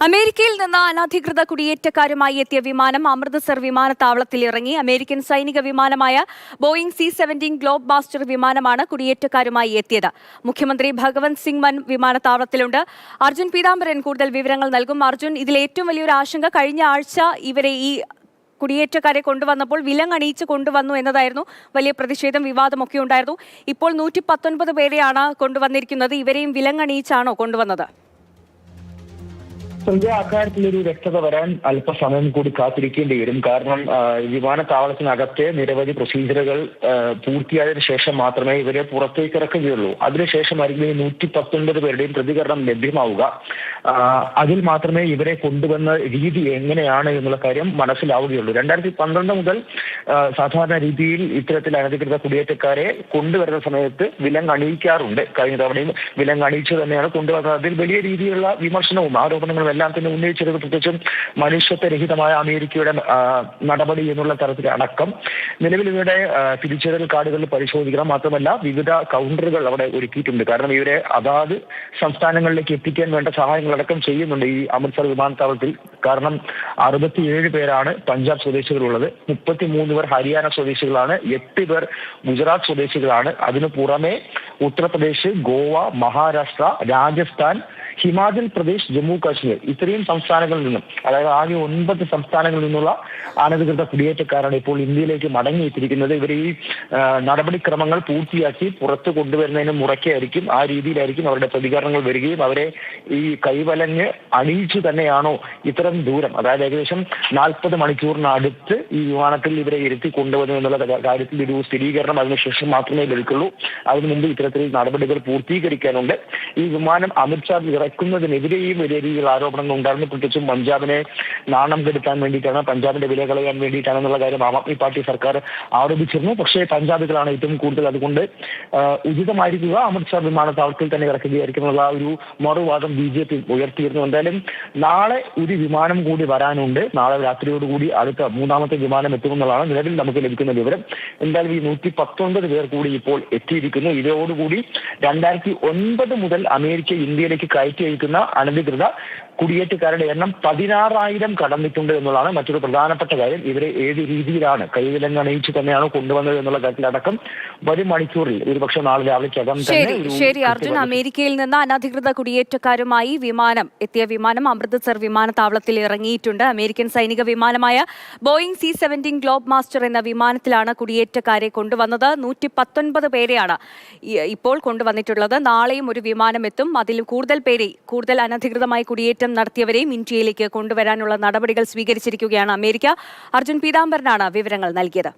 അമേരിക്കയിൽ നിന്ന് അനധികൃത കുടിയേറ്റക്കാരുമായി എത്തിയ വിമാനം അമൃത്സർ വിമാനത്താവളത്തിൽ ഇറങ്ങി. അമേരിക്കൻ സൈനിക വിമാനമായ ബോയിംഗ് C-17 ഗ്ലോബ് മാസ്റ്റർ വിമാനമാണ് കുടിയേറ്റക്കാരുമായി എത്തിയത്. മുഖ്യമന്ത്രി ഭഗവന്ത് സിംഗ് മാൻ വിമാനത്താവളത്തിലുണ്ട്. അർജുൻ പീതാംബരൻ കൂടുതൽ വിവരങ്ങൾ നൽകും. അർജുൻ, ഇതിൽ ഏറ്റവും വലിയൊരു ആശങ്ക കഴിഞ്ഞ ആഴ്ച ഇവരെ ഈ കുടിയേറ്റക്കാരെ കൊണ്ടുവന്നപ്പോൾ വിലങ്ങണിയിച്ച് കൊണ്ടുവന്നു എന്നതായിരുന്നു. വലിയ പ്രതിഷേധം, വിവാദമൊക്കെ ഉണ്ടായിരുന്നു. ഇപ്പോൾ 119 പേരെയാണ് കൊണ്ടുവന്നിരിക്കുന്നത്. ഇവരെയും വിലങ്ങണിയിച്ചാണോ കൊണ്ടുവന്നത്? അക്കാര്യത്തിലൊരു വ്യക്തത വരാൻ അല്പസമയം കൂടി കാത്തിരിക്കേണ്ടി വരും. കാരണം വിമാനത്താവളത്തിനകത്തെ നിരവധി പ്രൊസീജിയറുകൾ പൂർത്തിയായതിനു ശേഷം മാത്രമേ ഇവരെ പുറത്തേക്ക് ഇറക്കുകയുള്ളൂ. അതിനുശേഷമായിരിക്കും 119 പേരുടെയും പ്രതികരണം ലഭ്യമാവുക. അതിൽ മാത്രമേ ഇവരെ കൊണ്ടുവന്ന രീതി എങ്ങനെയാണ് എന്നുള്ള കാര്യം മനസ്സിലാവുകയുള്ളൂ. 2012 മുതൽ സാധാരണ രീതിയിൽ ഇത്തരത്തിൽ അനധികൃത കുടിയേറ്റക്കാരെ കൊണ്ടുവരുന്ന സമയത്ത് വിലങ്ങണിയിക്കാറുണ്ട്. കഴിഞ്ഞ തവണയും വിലങ്ങണിയിച്ച് തന്നെയാണ് കൊണ്ടുവന്നത്. അതിൽ വലിയ രീതിയിലുള്ള വിമർശനവും ആരോപണങ്ങളും എല്ലാം തന്നെ ഉന്നയിച്ചിരുന്നു. പ്രത്യേകിച്ചും മനുഷ്യത്വരഹിതമായ അമേരിക്കയുടെ നടപടി എന്നുള്ള തരത്തിൽ അടക്കം. നിലവിൽ ഇവരുടെ തിരിച്ചറിയൽ കാർഡുകൾ പരിശോധിക്കണം. മാത്രമല്ല വിവിധ കൗണ്ടറുകൾ അവിടെ ഒരുക്കിയിട്ടുണ്ട്. കാരണം ഇവരെ അതാത് സംസ്ഥാനങ്ങളിലേക്ക് എത്തിക്കാൻ വേണ്ട സഹായങ്ങളടക്കം ചെയ്യുന്നുണ്ട് ഈ അമൃത്സർ വിമാനത്താവളത്തിൽ. കാരണം 67 പേരാണ് പഞ്ചാബ് സ്വദേശികളുള്ളത്, 33 പേർ ഹരിയാന സ്വദേശികളാണ്, 8 പേർ ഗുജറാത്ത് സ്വദേശികളാണ്. അതിനു പുറമെ ഉത്തർപ്രദേശ്, ഗോവ, മഹാരാഷ്ട്ര, രാജസ്ഥാൻ, ഹിമാചൽ പ്രദേശ്, ജമ്മു കാശ്മീർ ഇത്രയും സംസ്ഥാനങ്ങളിൽ നിന്നും, അതായത് ആകെ 9 സംസ്ഥാനങ്ങളിൽ നിന്നുള്ള അനധികൃത കുടിയേറ്റക്കാരാണ് ഇപ്പോൾ ഇന്ത്യയിലേക്ക് മടങ്ങിയെത്തിയിരിക്കുന്നത്. ഇവർ ഈ നടപടിക്രമങ്ങൾ പൂർത്തിയാക്കി പുറത്തു കൊണ്ടുവരുന്നതിന് മുറയ്ക്കായിരിക്കും, ആ രീതിയിലായിരിക്കും അവരുടെ പ്രതികരണങ്ങൾ വരികയും അവരെ ഈ കൈവലഞ്ഞ് അണിയിച്ചു തന്നെയാണോ ഇത്തരം ദൂരം, അതായത് ഏകദേശം 40 മണിക്കൂറിനടുത്ത് ഈ വിമാനത്തിൽ ഇവരെ ഇരുത്തി കൊണ്ടുവന്നു എന്നുള്ള കാര്യത്തിൽ ഒരു സ്ഥിരീകരണം അതിനുശേഷം മാത്രമേ ലഭിക്കുള്ളൂ. അതിനു മുമ്പ് ഇത്തരത്തിൽ നടപടികൾ പൂർത്തീകരിക്കാനുണ്ട്. ഈ വിമാനം അമൃത്സർ ഇറക്കുന്നതിനെതിരെയും വലിയ രീതിയിൽ ആരോപണങ്ങൾ ഉണ്ടായിരുന്നു. പ്രത്യേകിച്ചും പഞ്ചാബിനെ നാണം കെടുത്താൻ വേണ്ടിയിട്ടാണ്, പഞ്ചാബിന്റെ വില കളയാൻ വേണ്ടിയിട്ടാണെന്നുള്ള കാര്യം ആം ആദ്മി പാർട്ടി സർക്കാർ ആരോപിച്ചിരുന്നു. പക്ഷേ പഞ്ചാബികളാണ് ഏറ്റവും കൂടുതൽ അതുകൊണ്ട് ഉചിതമായിരിക്കുക അമൃത്സർ വിമാനത്താവളത്തിൽ തന്നെ ഇറക്കുകയായിരിക്കും എന്നുള്ള ഒരു മറുവാദം BJP ഉയർത്തിയിരുന്നു. എന്തായാലും നാളെ ഒരു വിമാനം കൂടി വരാനുണ്ട്. നാളെ രാത്രിയോടുകൂടി അടുത്ത 3ാമത്തെ വിമാനം എത്തുമെന്നുള്ളതാണ് നിലവിൽ നമുക്ക് ലഭിക്കുന്ന വിവരം. എന്തായാലും ഈ 119 പേർ കൂടി ഇപ്പോൾ എത്തിയിരിക്കുന്നു. ഇതോടുകൂടി 2009 മുതൽ അമേരിക്ക ഇന്ത്യയിലേക്ക് കയറ്റി അയക്കുന്ന അനധികൃത കുടിയേറ്റക്കാരുടെ എണ്ണം 16,000 കടന്നിട്ടുണ്ട് എന്നുള്ളതാണ് മറ്റൊരു പ്രധാനപ്പെട്ട കാര്യം. ഇവരെ ഏത് രീതിയിലാണ് കൈവിലങ്ങണിയിച്ച് തന്നെയാണോ കൊണ്ടുവന്നത് എന്നുള്ള കാര്യത്തിലടക്കം വരും മണിക്കൂറിൽ ഒരുപക്ഷെ നാളെ രാവിലേക്കകം തന്നെ. ശരി അർജുൻ, അമേരിക്കയിൽ നിന്ന് അനധികൃത കുടിയേറ്റക്കാരുമായി എത്തിയ വിമാനം അമൃത്സർ വിമാനത്താവളത്തിൽ ഇറങ്ങിയിട്ടുണ്ട്. അമേരിക്കൻ സൈനിക വിമാനമായ ബോയിംഗ് C-17 ഗ്ലോബ് മാസ്റ്റർ എന്ന വിമാനത്തിലാണ് കുടിയേറ്റക്കാരെ കൊണ്ടുവന്നത്. 119 പേരെയാണ് ഇപ്പോൾ കൊണ്ടുവന്നിട്ടുള്ളത്. നാളെയും ഒരു വിമാനം എത്തും. അതിൽ കൂടുതൽ അനധികൃതമായി കുടിയേറ്റം നടത്തിയവരെയും ഇന്ത്യയിലേക്ക് കൊണ്ടുവരാനുള്ള നടപടികൾ സ്വീകരിച്ചിരിക്കുകയാണ് അമേരിക്ക. അർജുൻ പീതാംബരനാണ് വിവരങ്ങൾ നൽകിയത്.